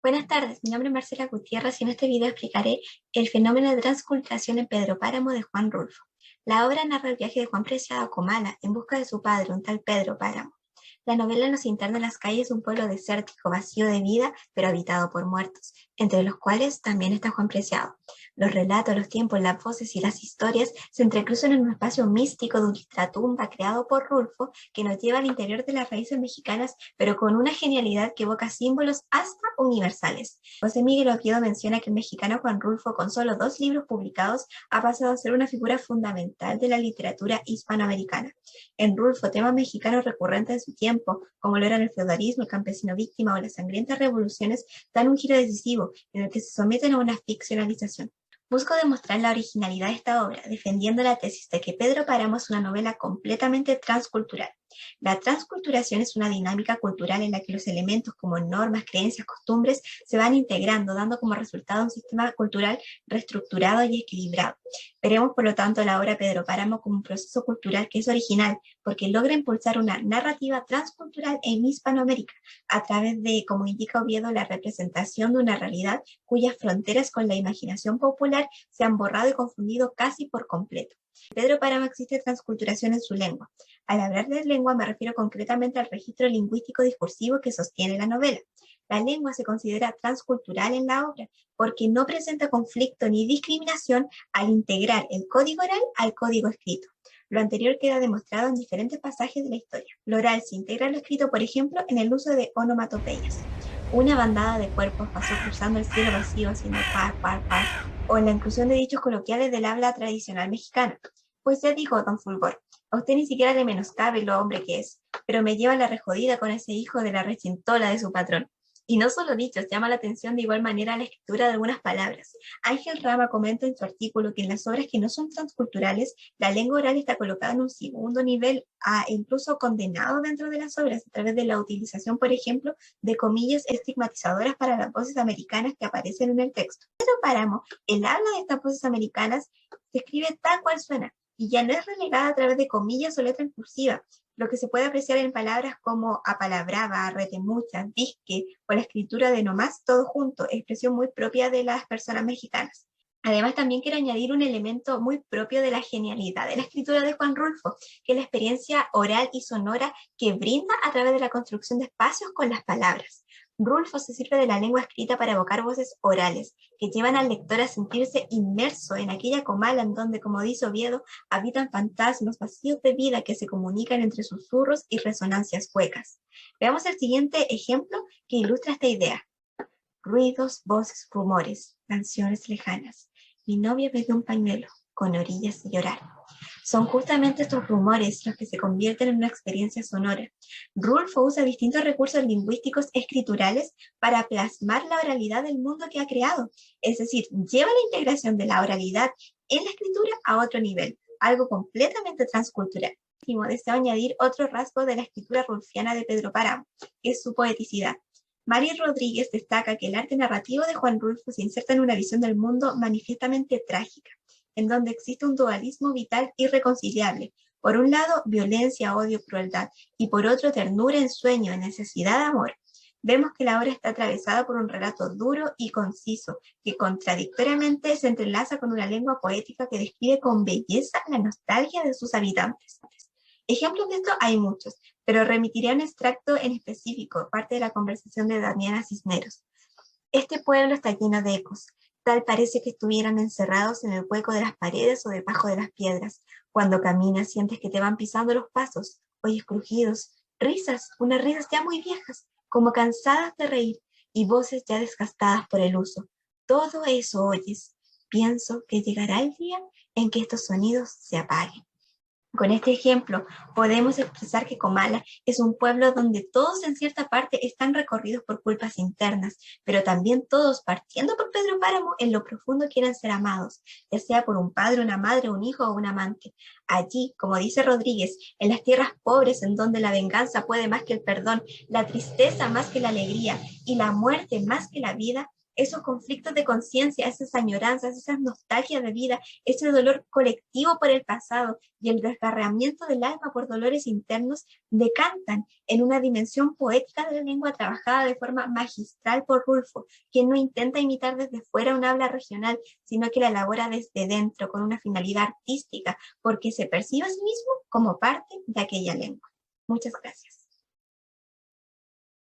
Buenas tardes, mi nombre es Marcela Gutiérrez y en este video explicaré el fenómeno de transculturación en Pedro Páramo de Juan Rulfo. La obra narra el viaje de Juan Preciado a Comala en busca de su padre, un tal Pedro Páramo. La novela nos interna en las calles de un pueblo desértico, vacío de vida, pero habitado por muertos, entre los cuales también está Juan Preciado. Los relatos, los tiempos, las voces y las historias se entrecruzan en un espacio místico de ultratumba creado por Rulfo que nos lleva al interior de las raíces mexicanas, pero con una genialidad que evoca símbolos hasta universales. José Miguel Oviedo menciona que el mexicano Juan Rulfo, con solo 2 libros publicados, ha pasado a ser una figura fundamental de la literatura hispanoamericana. En Rulfo, temas mexicanos recurrentes de su tiempo, como lo eran el feudalismo, el campesino víctima o las sangrientas revoluciones, dan un giro decisivo en el que se someten a una ficcionalización. Busco demostrar la originalidad de esta obra, defendiendo la tesis de que Pedro Páramo es una novela completamente transcultural. La transculturación es una dinámica cultural en la que los elementos como normas, creencias, costumbres se van integrando, dando como resultado un sistema cultural reestructurado y equilibrado. Veremos, por lo tanto, la obra Pedro Páramo como un proceso cultural que es original, porque logra impulsar una narrativa transcultural en Hispanoamérica, a través de, como indica Oviedo, la representación de una realidad cuyas fronteras con la imaginación popular se han borrado y confundido casi por completo. En Pedro Páramo existe transculturación en su lengua. Al hablar de lengua me refiero concretamente al registro lingüístico discursivo que sostiene la novela. La lengua se considera transcultural en la obra porque no presenta conflicto ni discriminación al integrar el código oral al código escrito. Lo anterior queda demostrado en diferentes pasajes de la historia. Lo oral se integra a lo escrito, por ejemplo, en el uso de onomatopeyas. Una bandada de cuerpos pasó cruzando el cielo vacío haciendo par, par, par, o en la inclusión de dichos coloquiales del habla tradicional mexicana. Pues ya dijo don Fulgor, a usted ni siquiera le menoscabe lo hombre que es, pero me lleva la rejodida con ese hijo de la rechintola de su patrón. Y no solo dichos, llama la atención de igual manera la escritura de algunas palabras. Ángel Rama comenta en su artículo que en las obras que no son transculturales, la lengua oral está colocada en un segundo nivel, incluso condenado dentro de las obras, a través de la utilización, por ejemplo, de comillas estigmatizadoras para las voces americanas que aparecen en el texto. Pero Páramo, el habla de estas voces americanas se escribe tal cual suena, y ya no es relegada a través de comillas o letra en cursiva, lo que se puede apreciar en palabras como apalabraba, retemucha, disque o la escritura de nomás todo junto, expresión muy propia de las personas mexicanas. Además, también quiero añadir un elemento muy propio de la genialidad de la escritura de Juan Rulfo, que es la experiencia oral y sonora que brinda a través de la construcción de espacios con las palabras. Rulfo se sirve de la lengua escrita para evocar voces orales, que llevan al lector a sentirse inmerso en aquella comala en donde, como dice Oviedo, habitan fantasmas vacíos de vida que se comunican entre susurros y resonancias huecas. Veamos el siguiente ejemplo que ilustra esta idea. Ruidos, voces, rumores, canciones lejanas. Mi novia bebe un pañuelo, con orillas de llorar. Son justamente estos rumores los que se convierten en una experiencia sonora. Rulfo usa distintos recursos lingüísticos escriturales para plasmar la oralidad del mundo que ha creado. Es decir, lleva la integración de la oralidad en la escritura a otro nivel, algo completamente transcultural. Deseo añadir otro rasgo de la escritura rulfiana de Pedro Páramo, que es su poeticidad. Mari Rodríguez destaca que el arte narrativo de Juan Rulfo se inserta en una visión del mundo manifiestamente trágica, en donde existe un dualismo vital irreconciliable. Por un lado, violencia, odio, crueldad, y por otro, ternura, ensueño, necesidad, amor. Vemos que la obra está atravesada por un relato duro y conciso, que contradictoriamente se entrelaza con una lengua poética que describe con belleza la nostalgia de sus habitantes. Ejemplos de esto hay muchos, pero remitiré a un extracto en específico, parte de la conversación de Damiana Cisneros. Este pueblo está lleno de ecos, tal parece que estuvieran encerrados en el hueco de las paredes o debajo de las piedras. Cuando caminas sientes que te van pisando los pasos, oyes crujidos, risas, unas risas ya muy viejas, como cansadas de reír, y voces ya desgastadas por el uso. Todo eso oyes. Pienso que llegará el día en que estos sonidos se apaguen. Con este ejemplo, podemos expresar que Comala es un pueblo donde todos en cierta parte están recorridos por culpas internas, pero también todos, partiendo por Pedro Páramo, en lo profundo quieren ser amados, ya sea por un padre, una madre, un hijo o un amante. Allí, como dice Rodríguez, en las tierras pobres en donde la venganza puede más que el perdón, la tristeza más que la alegría y la muerte más que la vida, esos conflictos de conciencia, esas añoranzas, esas nostalgias de vida, ese dolor colectivo por el pasado y el desgarramiento del alma por dolores internos decantan en una dimensión poética de la lengua trabajada de forma magistral por Rulfo, quien no intenta imitar desde fuera un habla regional, sino que la elabora desde dentro con una finalidad artística, porque se percibe a sí mismo como parte de aquella lengua. Muchas gracias.